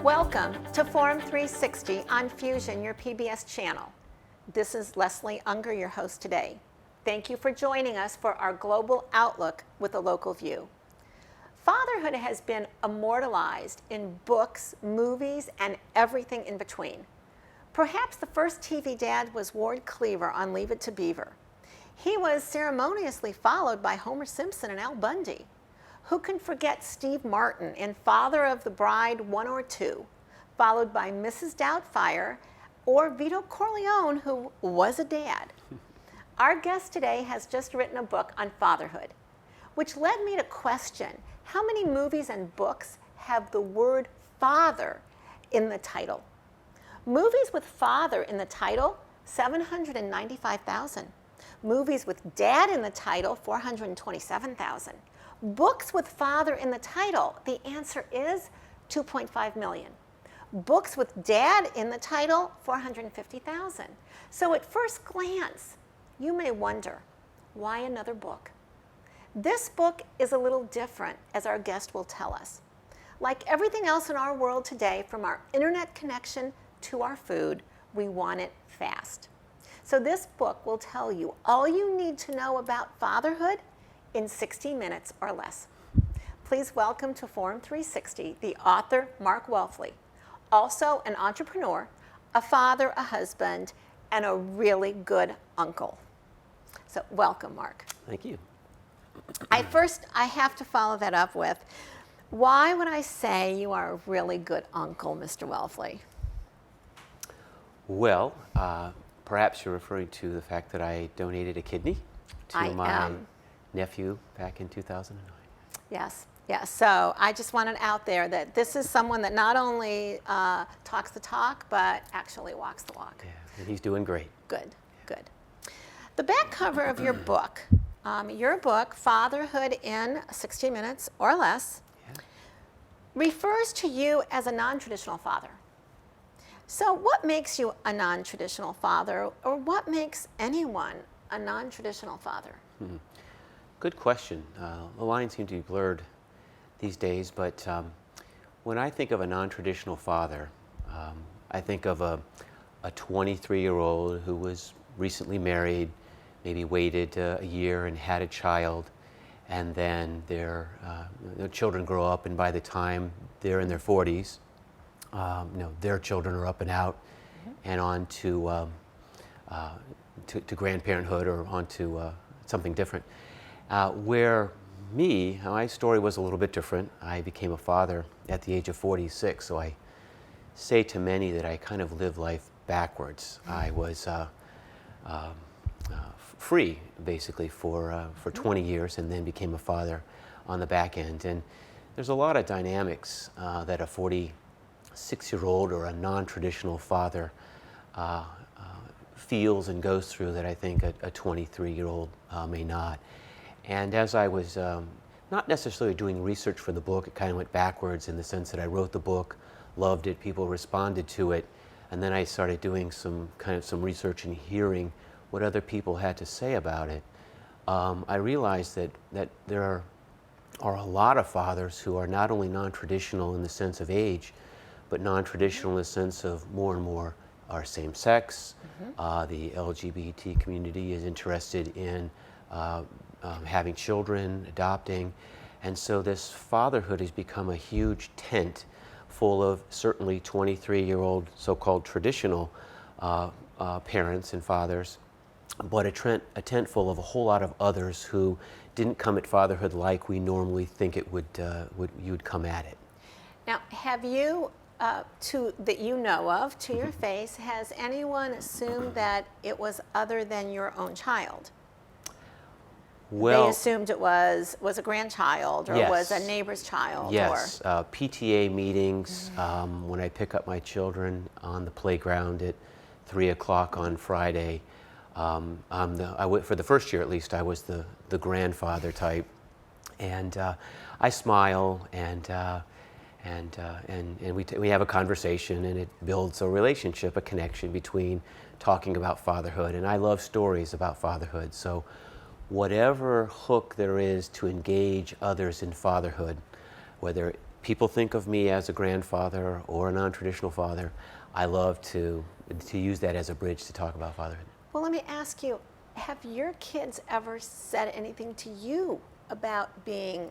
Welcome to Forum 360 on Fusion, your PBS channel. This is Leslie Ungar, your host today. Thank you for joining us for our global outlook with a local view. Fatherhood has been immortalized in books, movies, and everything in between. Perhaps the first TV dad was Ward Cleaver on Leave It to Beaver. He was ceremoniously followed by Homer Simpson and Al Bundy. Who can forget Steve Martin in Father of the Bride 1 or 2, followed by Mrs. Doubtfire, or Vito Corleone, who was a dad. Our guest today has just written a book on fatherhood, which led me to question how many movies and books have the word father in the title. Movies with father in the title, 795,000. Movies with dad in the title, 427,000. Books with father in the title, the answer is 2.5 million. Books with dad in the title, 450,000. So at first glance, you may wonder, why another book? This book is a little different, as our guest will tell us. Like everything else in our world today, from our internet connection to our food, we want it fast. So this book will tell you all you need to know about fatherhood in 60 minutes or less. Please welcome to Forum 360 the author Mark Welfley, also an entrepreneur, a father, a husband, and a really good uncle. So welcome, Mark. Thank you. I have to follow that up with, why would I say you are a really good uncle, Mr. Welfley? Well, perhaps you're referring to the fact that I donated a kidney to my nephew back in 2009. Yes. So I just wanted out there that this is someone that not only talks the talk, but actually walks the walk. Yeah, and he's doing great. Good. The back cover of your book, Fatherhood in 60 Minutes or Less, refers to you as a non-traditional father. So what makes you a non-traditional father, or what makes anyone a non-traditional father? Good question. The lines seem to be blurred these days, but when I think of a non-traditional father, I think of a 23-year-old who was recently married, maybe waited a year and had a child, and then their children grow up, and by the time they're in their 40s, their children are up and out, and on to grandparenthood or on to something different. Where my story was a little bit different. I became a father at the age of 46, so I say to many that I kind of lived life backwards. I was free, basically, for 20 years, and then became a father on the back end. And there's a lot of dynamics that a 46-year-old or a non-traditional father feels and goes through that I think a 23-year-old may not. And as I was not necessarily doing research for the book, it kind of went backwards in the sense that I wrote the book, loved it, people responded to it, and then I started doing some research and hearing what other people had to say about it. I realized that there are a lot of fathers who are not only non-traditional in the sense of age, but non-traditional in the sense of more and more are same-sex. The LGBT community is interested in having children, adopting, and so this fatherhood has become a huge tent full of certainly 23-year-old so-called traditional parents and fathers, but a tent full of a whole lot of others who didn't come at fatherhood like we normally think you'd come at it. Now, have you, that you know of, to your face, has anyone assumed that it was other than your own child? Well, they assumed it was a grandchild or was a neighbor's child? Yes, PTA meetings, when I pick up my children on the playground at 3 o'clock on Friday, for the first year at least, I was the grandfather type. And I smile and we have a conversation, and it builds a relationship, a connection between talking about fatherhood. And I love stories about fatherhood. So whatever hook there is to engage others in fatherhood, whether people think of me as a grandfather or a non-traditional father, I love to use that as a bridge to talk about fatherhood. Well, let me ask you, have your kids ever said anything to you about being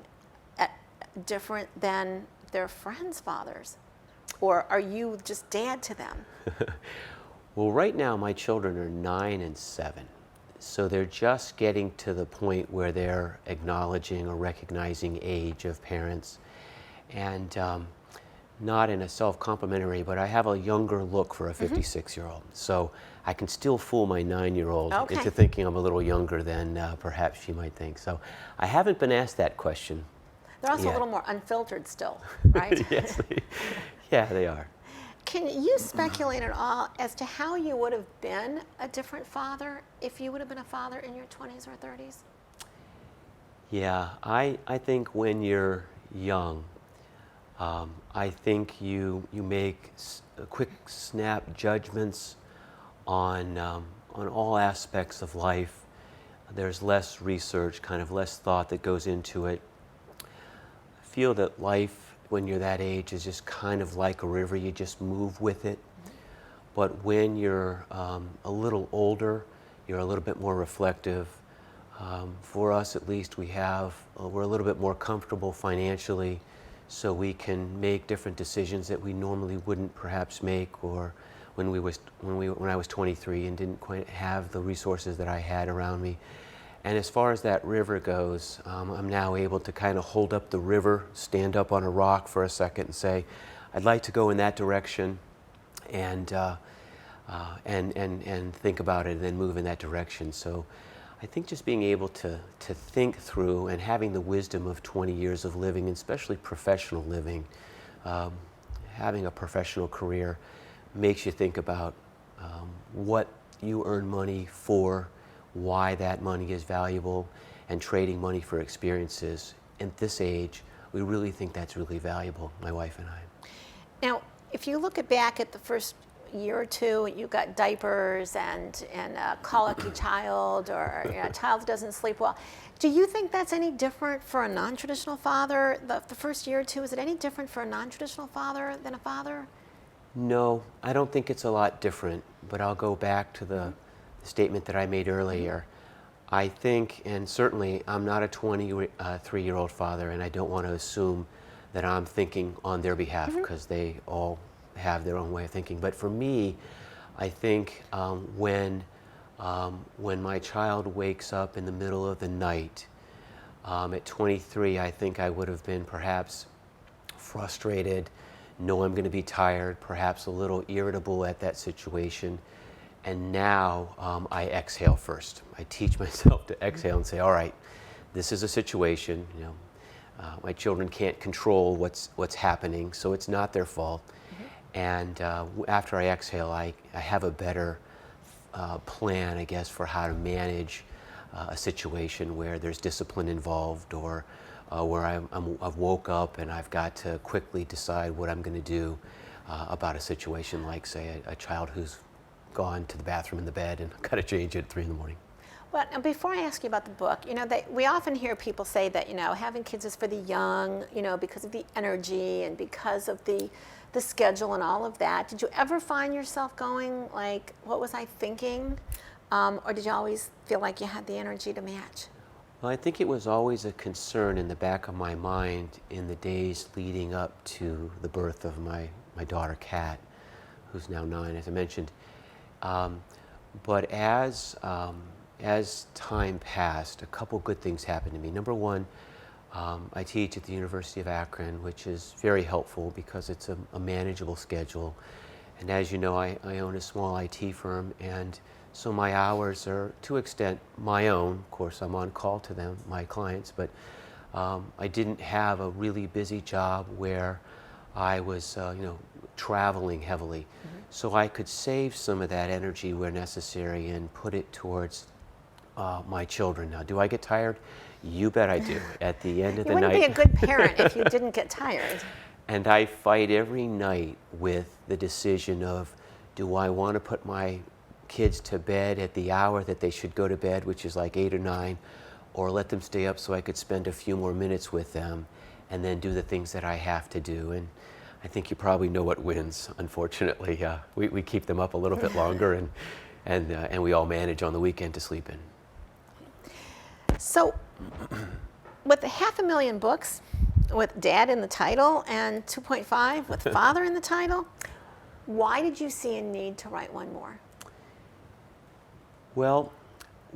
different than their friends' fathers? Or are you just dad to them? Well, right now my children are 9 and 7. So they're just getting to the point where they're acknowledging or recognizing age of parents. And not in a self-complimentary, but I have a younger look for a 56-year-old. So I can still fool my 9-year-old into thinking I'm a little younger than perhaps she might think. So I haven't been asked that question. They're also yet. a little more unfiltered still, right? Yes, yeah, they are. Can you speculate at all as to how you would have been a different father if you would have been a father in your 20s or 30s? Yeah, I think when you're young, I think you make quick snap judgments on all aspects of life. There's less research, kind of less thought that goes into it. I feel that life when you're that age is just kind of like a river, you just move with it. But when you're a little older, you're a little bit more reflective. For us at least, we're a little bit more comfortable financially, so we can make different decisions that we normally wouldn't perhaps make, or when I was 23 and didn't quite have the resources that I had around me. And as far as that river goes, I'm now able to kind of hold up the river, stand up on a rock for a second and say, I'd like to go in that direction, and think about it and then move in that direction. So I think just being able to think through and having the wisdom of 20 years of living, especially professional living, having a professional career makes you think about what you earn money for, why that money is valuable, and trading money for experiences. At this age, we really think that's really valuable, my wife and I. Now, if you look back at the first year or two, you got diapers and a colicky child, or a child doesn't sleep well. Do you think that's any different for a non-traditional father? The first year or two, is it any different for a non-traditional father than a father? No, I don't think it's a lot different, but I'll go back to the statement that I made earlier. I think, and certainly I'm not a 23-year-old father, and I don't want to assume that I'm thinking on their behalf, because they all have their own way of thinking. But for me, I think when my child wakes up in the middle of the night, at 23, I think I would have been perhaps frustrated, know I'm going to be tired, perhaps a little irritable at that situation. And now I exhale first. I teach myself to exhale and say, all right, this is a situation. My children can't control what's happening, so it's not their fault. And after I exhale, I have a better plan, I guess, for how to manage a situation where there's discipline involved, or where I've woke up and I've got to quickly decide what I'm going to do about a situation like, say, a child who's gone to the bathroom in the bed and got to change it at 3 in the morning. Well, now before I ask you about the book, we often hear people say that, having kids is for the young, because of the energy and because of the schedule and all of that. Did you ever find yourself going like, what was I thinking? Or did you always feel like you had the energy to match? Well, I think it was always a concern in the back of my mind in the days leading up to the birth of my daughter, Kat, who's now 9, as I mentioned. But as time passed, a couple good things happened to me. Number one, I teach at the University of Akron, which is very helpful because it's a manageable schedule. And as you know, I own a small IT firm, and so my hours are, to an extent, my own. Of course, I'm on call to them, my clients, but I didn't have a really busy job where I was, traveling heavily. So I could save some of that energy where necessary and put it towards my children. Now, do I get tired? You bet I do. At the end of the night. You wouldn't be a good parent if you didn't get tired. And I fight every night with the decision of, do I want to put my kids to bed at the hour that they should go to bed, which is like 8 or 9, or let them stay up so I could spend a few more minutes with them? and then do the things that I have to do. And I think you probably know what wins, unfortunately. We keep them up a little bit longer, and we all manage on the weekend to sleep in. So, with 500,000 books, with Dad in the title and 2.5 with Father in the title, why did you see a need to write one more? Well,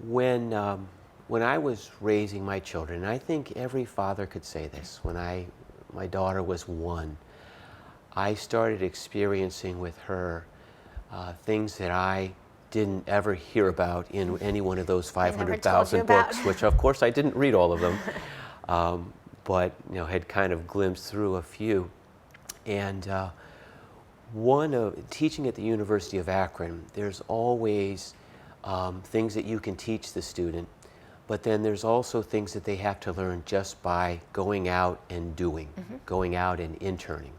when I was raising my children, and I think every father could say this, when my daughter was 1, I started experiencing with her things that I didn't ever hear about in any one of those 500,000 books, which of course I didn't read all of them, but had kind of glimpsed through a few. And teaching at the University of Akron, there's always things that you can teach the student, but then there's also things that they have to learn just by going out and doing, going out and interning.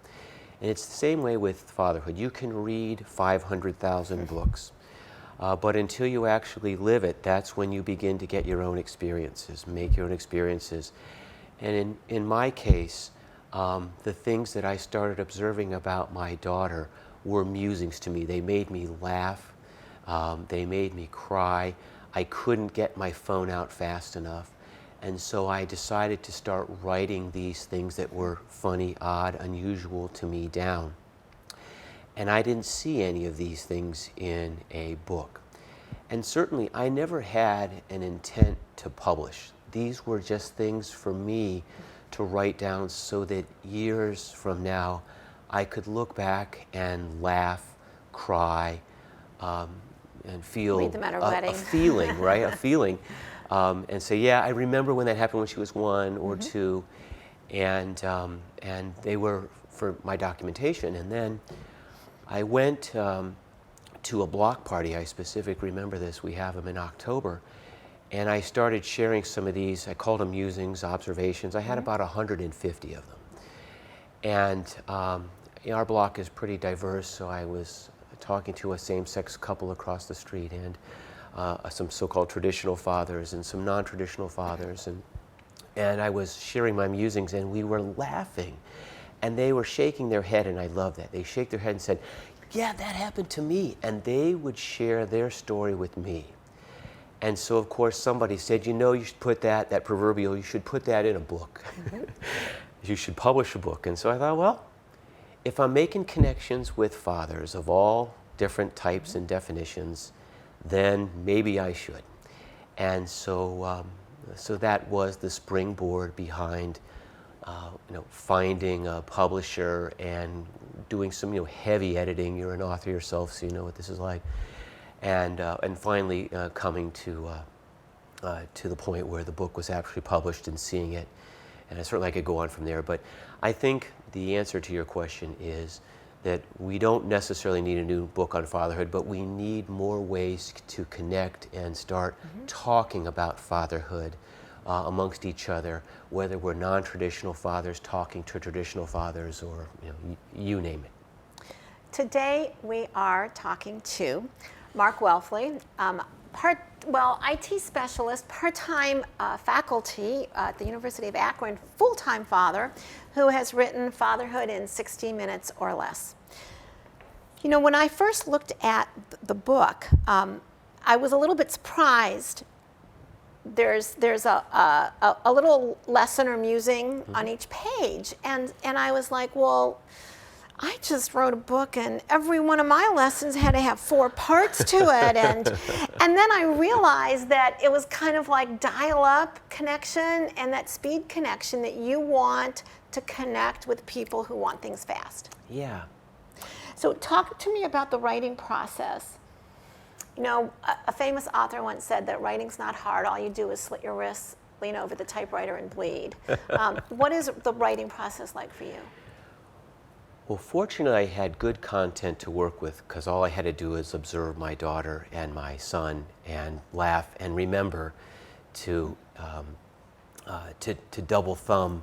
And it's the same way with fatherhood. You can read 500,000 books, but until you actually live it, that's when you begin to get your own experiences, make your own experiences. And in my case, the things that I started observing about my daughter were musings to me. They made me laugh. They made me cry. I couldn't get my phone out fast enough. And so I decided to start writing these things that were funny, odd, unusual to me down. And I didn't see any of these things in a book. And certainly I never had an intent to publish. These were just things for me to write down so that years from now I could look back and laugh, cry, and feel a feeling, right? A feeling. And say, yeah, I remember when that happened when she was 1 or 2, and they were for my documentation. And then I went to a block party. I specifically remember this. We have them in October. And I started sharing some of these. I called them musings, observations. I had about 150 of them. And our block is pretty diverse, so I was talking to a same-sex couple across the street, and some so-called traditional fathers and some non-traditional fathers. And I was sharing my musings, and we were laughing. And they were shaking their head, and I love that. They shake their head and said, yeah, that happened to me. And they would share their story with me. And so, of course, somebody said, you should put that proverbial, you should put that in a book. You should publish a book. And so I thought, well, if I'm making connections with fathers of all different types and definitions, then maybe I should. And so, so that was the springboard behind, finding a publisher and doing some, heavy editing. You're an author yourself, so you know what this is like. And finally coming to the point where the book was actually published and seeing it. And I certainly could go on from there. But I think the answer to your question is that we don't necessarily need a new book on fatherhood, but we need more ways to connect and start talking about fatherhood amongst each other, whether we're non-traditional fathers talking to traditional fathers, or you name it. Today we are talking to Mark Welfley, IT specialist, part-time faculty at the University of Akron, full-time father, who has written Fatherhood in 60 Minutes or Less. When I first looked at the book, I was a little bit surprised. There's a little lesson or musing on each page, and I was like, well, I just wrote a book, and every one of my lessons had to have 4 parts to it, and then I realized that it was kind of like dial-up connection and that speed connection that you want to connect with people who want things fast. Yeah. So talk to me about the writing process. A famous author once said that writing's not hard. All you do is slit your wrists, lean over the typewriter, and bleed. What is the writing process like for you? Well, fortunately, I had good content to work with, because all I had to do is observe my daughter and my son and laugh and remember to double thumb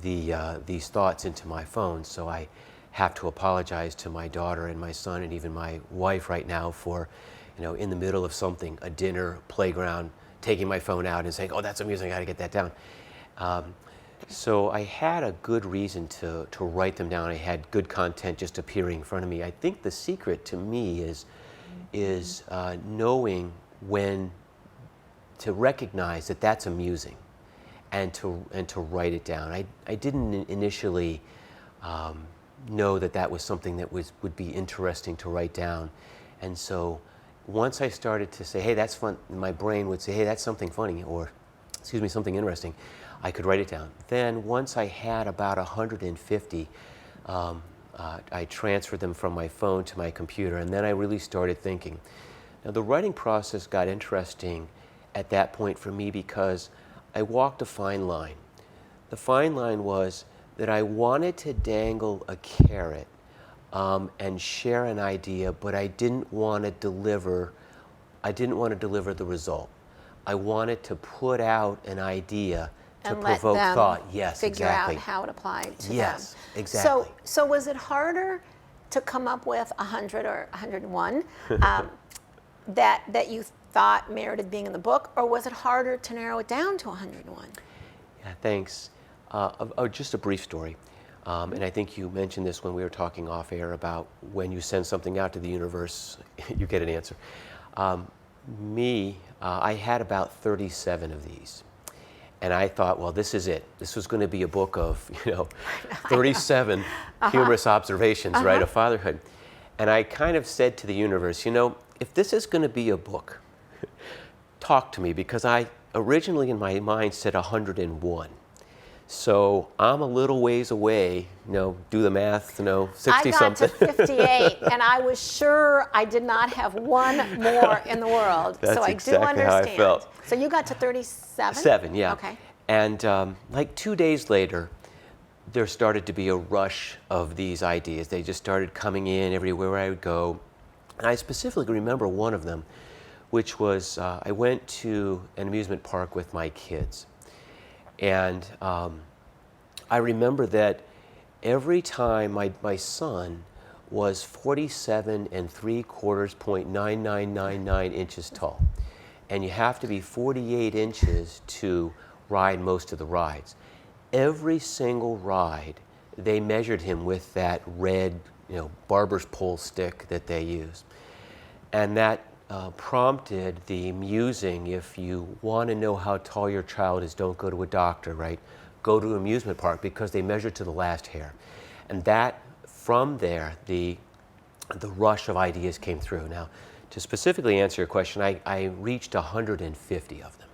these thoughts into my phone. So I have to apologize to my daughter and my son and even my wife right now for, in the middle of something, a dinner, playground, taking my phone out and saying, oh, that's amusing, I got to get that down. So I had a good reason to write them down. I had good content just appearing in front of me. I think the secret to me is knowing when to recognize that that's amusing, and to write it down. I didn't initially know that that was something that would be interesting to write down, and so once I started to say, hey, that's fun, my brain would say, hey, that's something funny, or excuse me, something interesting, I could write it down. Then once I had about 150, I transferred them from my phone to my computer, and then I really started thinking. Now the writing process got interesting at that point for me because I walked a fine line. The fine line was that I wanted to dangle a carrot and share an idea, but I didn't want to deliver the result. I wanted to put out an idea to And let provoke them thought. Yes, figure exactly. out how it applied to them. Yes, exactly. So was it harder to come up with 100 or 101 that you thought merited being in the book, or was it harder to narrow it down to 101? Yeah, thanks. Just a brief story. And I think you mentioned this when we were talking off air about when you send something out to the universe, you get an answer. I had about 37 of these. And I thought, well, this is it. This was going to be a book of, 37 humorous observations, right, of fatherhood. And I kind of said to the universe, if this is going to be a book, talk to me, because I originally in my mind said 101. So I'm a little ways away, do the math, 60 something. I got to 58, and I was sure I did not have one more in the world. That's so I exactly do understand. how I felt. So you got to 37? 7, yeah. Okay. And like 2 days later, there started to be a rush of these ideas. They just started coming in everywhere I would go. And I specifically remember one of them, which was I went to an amusement park with my kids. And I remember that every time my son was 47 3/4.9999 inches tall. And you have to be 48 inches to ride most of the rides. Every single ride, they measured him with that red, barber's pole stick that they use. And that prompted the musing, if you want to know how tall your child is, don't go to a doctor, right? Go to an amusement park, because they measure to the last hair. And that, from there, the rush of ideas came through. Now, to specifically answer your question, I reached 150 of them.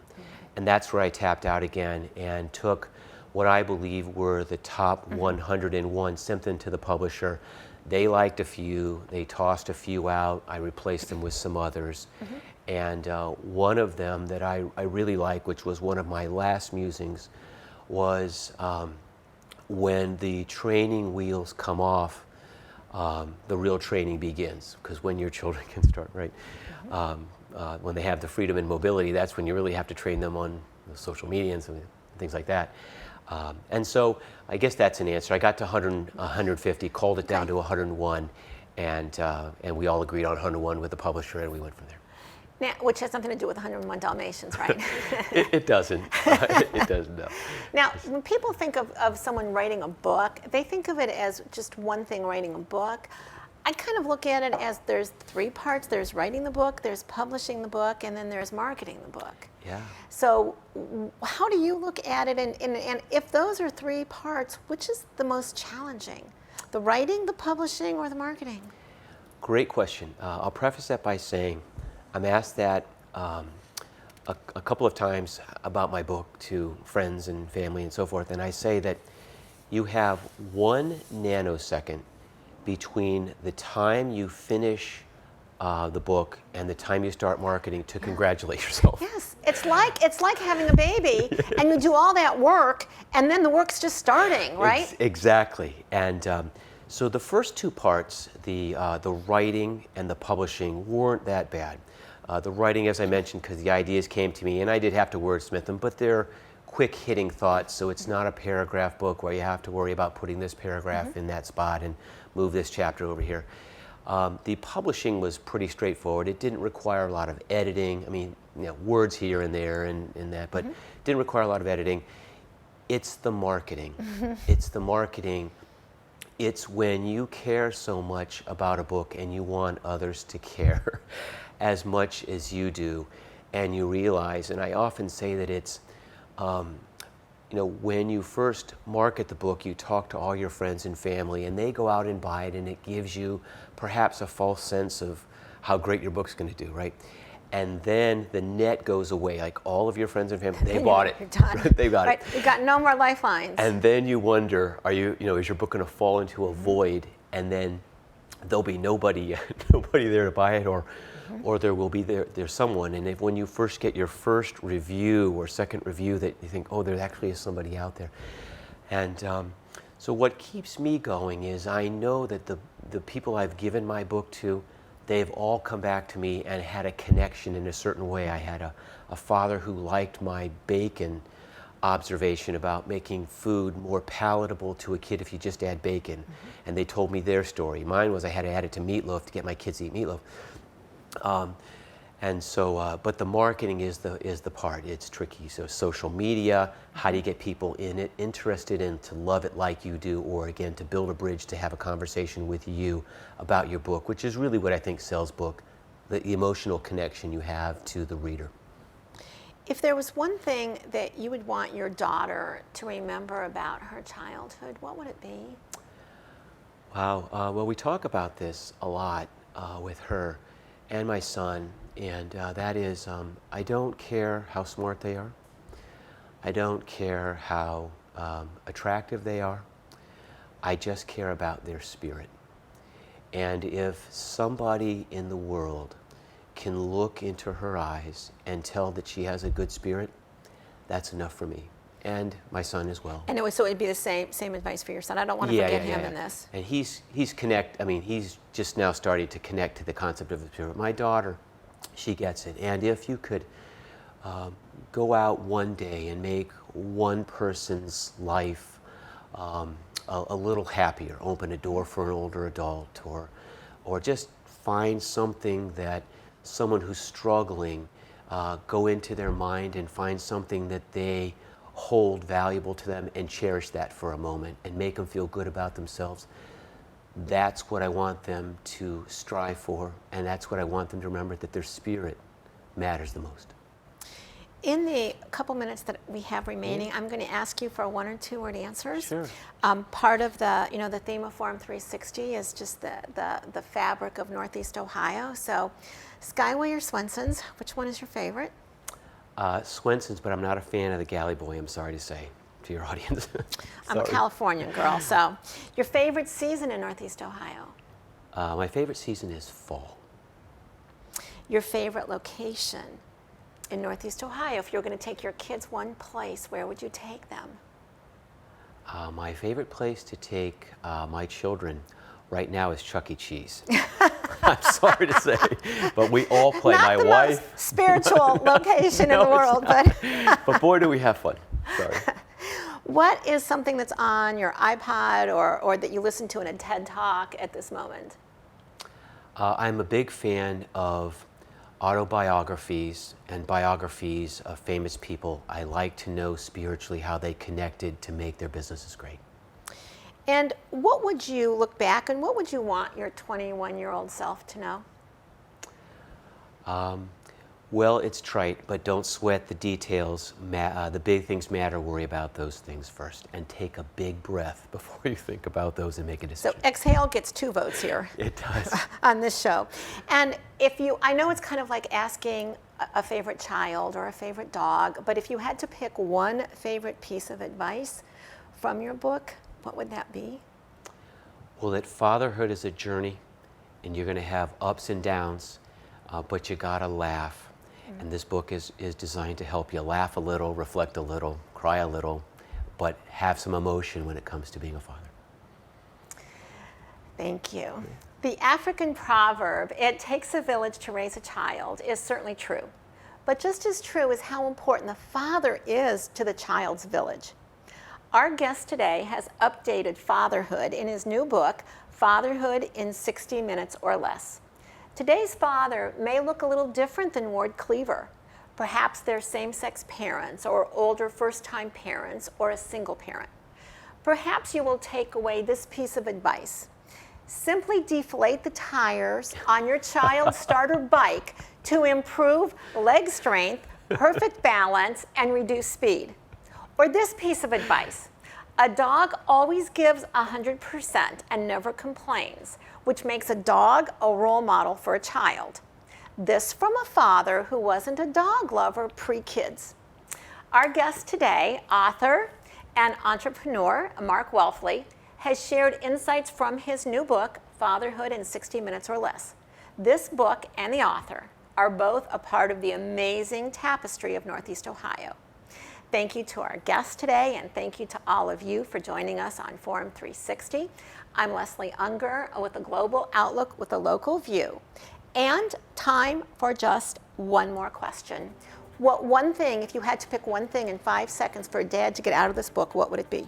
And that's where I tapped out again and took what I believe were the top 101, sent them to the publisher. They liked a few, they tossed a few out, I replaced them with some others. And one of them that I really like, which was one of my last musings, was when the training wheels come off, the real training begins. Because when your children can start, right? When they have the freedom and mobility, that's when you really have to train them on social media and some things like that. And so I guess that's an answer. I got to 150, called it down to 101, and we all agreed on 101 with the publisher, and we went from there. Now, which has something to do with 101 Dalmatians, right? It doesn't. It doesn't, no. Now, when people think of someone writing a book, they think of it as just one thing, writing a book. I kind of look at it as there's 3 parts. There's writing the book, there's publishing the book, and then there's marketing the book. Yeah. So how do you look at it? And if those are 3 parts, which is the most challenging? The writing, the publishing, or the marketing? Great question. I'll preface that by saying I'm asked that a couple of times about my book to friends and family and so forth, and I say that you have 1 nanosecond between the time you finish the book and the time you start marketing to congratulate yourself. Yes, it's like having a baby, and you do all that work, and then the work's just starting, right? Exactly. And so the first 2 parts, the writing and the publishing, weren't that bad. The writing, as I mentioned, because the ideas came to me, and I did have to wordsmith them, but they're quick-hitting thoughts, so it's not a paragraph book where you have to worry about putting this paragraph in that spot and move this chapter over here. The publishing was pretty straightforward. It didn't require a lot of editing. I mean, words here and there and that, but didn't require a lot of editing. It's the marketing. It's the marketing. It's when you care so much about a book and you want others to care as much as you do, and you realize, and I often say that it's, when you first market the book, you talk to all your friends and family, and they go out and buy it, and it gives you perhaps a false sense of how great your book's going to do, right? And then the net goes away, like all of your friends and family, they bought it. You're done. They got it. You've got no more lifelines. And then you wonder, is your book going to fall into a void, and then there'll be nobody there to buy it, or there will be there's someone. And when you first get your first review or second review, that you think, oh, there actually is somebody out there. And so what keeps me going is I know that the people I've given my book to, they've all come back to me and had a connection in a certain way. I had a father who liked my bacon observation about making food more palatable to a kid if you just add bacon. And they told me their story. Mine was I had to add it to meatloaf to get my kids to eat meatloaf. But the marketing is the part. It's tricky. So social media, how do you get people interested in to love it like you do, or again, to build a bridge to have a conversation with you about your book, which is really what I think sells book, the emotional connection you have to the reader. If there was one thing that you would want your daughter to remember about her childhood, what would it be? Wow. Well, we talk about this a lot with her and my son, and that is, I don't care how smart they are. I don't care how attractive they are. I just care about their spirit. And if somebody in the world can look into her eyes and tell that she has a good spirit, that's enough for me. And my son as well. And so it'd be the same advice for your son. I don't want to forget him in this. And he's just now starting to connect to the concept of the spirit. My daughter, she gets it. And if you could go out one day and make one person's life a little happier, open a door for an older adult, or just find something that someone who's struggling, go into their mind and find something that they hold valuable to them and cherish that for a moment and make them feel good about themselves. That's what I want them to strive for, and that's what I want them to remember, that their spirit matters the most. In the couple minutes that we have remaining, I'm going to ask you for 1 or 2 word answers. Sure. Part of the theme of Forum 360 is just the fabric of Northeast Ohio. So, Skyway or Swenson's, which one is your favorite? Swenson's, but I'm not a fan of the Galley Boy, I'm sorry to say to your audience. I'm a Californian girl, so. Your favorite season in Northeast Ohio? My favorite season is fall. Your favorite location in Northeast Ohio? If you're going to take your kids one place, where would you take them? My favorite place to take my children right now is Chuck E. Cheese. I'm sorry to say, but we all play. Not my the wife. Most spiritual location in the world, but boy, do we have fun. Sorry. What is something that's on your iPod or that you listen to in a TED Talk at this moment? I'm a big fan of autobiographies and biographies of famous people. I like to know spiritually how they connected to make their businesses great. And what would you look back and what would you want your 21-year-old self to know? Well, it's trite, but don't sweat the details. The big things matter. Worry about those things first, and take a big breath before you think about those and make a decision. So exhale gets 2 votes here. It does. On this show. And I know it's kind of like asking a favorite child or a favorite dog, but if you had to pick one favorite piece of advice from your book, what would that be? Well, that fatherhood is a journey, and you're going to have ups and downs, but you got to laugh. And this book is designed to help you laugh a little, reflect a little, cry a little, but have some emotion when it comes to being a father. Thank you. The African proverb, "It takes a village to raise a child," is certainly true. But just as true is how important the father is to the child's village. Our guest today has updated fatherhood in his new book, Fatherhood in 60 Minutes or Less. Today's father may look a little different than Ward Cleaver. Perhaps they're same-sex parents or older first-time parents or a single parent. Perhaps you will take away this piece of advice. Simply deflate the tires on your child's starter bike to improve leg strength, perfect balance, and reduce speed. Or this piece of advice. A dog always gives 100% and never complains, which makes a dog a role model for a child. This from a father who wasn't a dog lover pre-kids. Our guest today, author and entrepreneur Mark Welfley, has shared insights from his new book, Fatherhood in 60 Minutes or Less. This book and the author are both a part of the amazing tapestry of Northeast Ohio. Thank you to our guest today, and thank you to all of you for joining us on Forum 360. I'm Leslie Ungar with a global outlook with a local view. And time for just one more question. What one thing, if you had to pick one thing in 5 seconds for a dad to get out of this book, what would it be?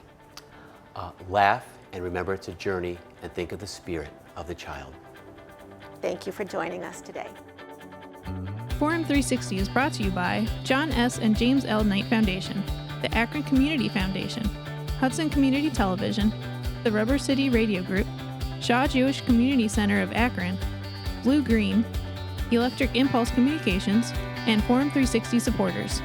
Laugh and remember it's a journey, and think of the spirit of the child. Thank you for joining us today. Forum 360 is brought to you by John S. and James L. Knight Foundation, the Akron Community Foundation, Hudson Community Television, the Rubber City Radio Group, Shaw Jewish Community Center of Akron, Blue Green, Electric Impulse Communications, and Forum 360 supporters.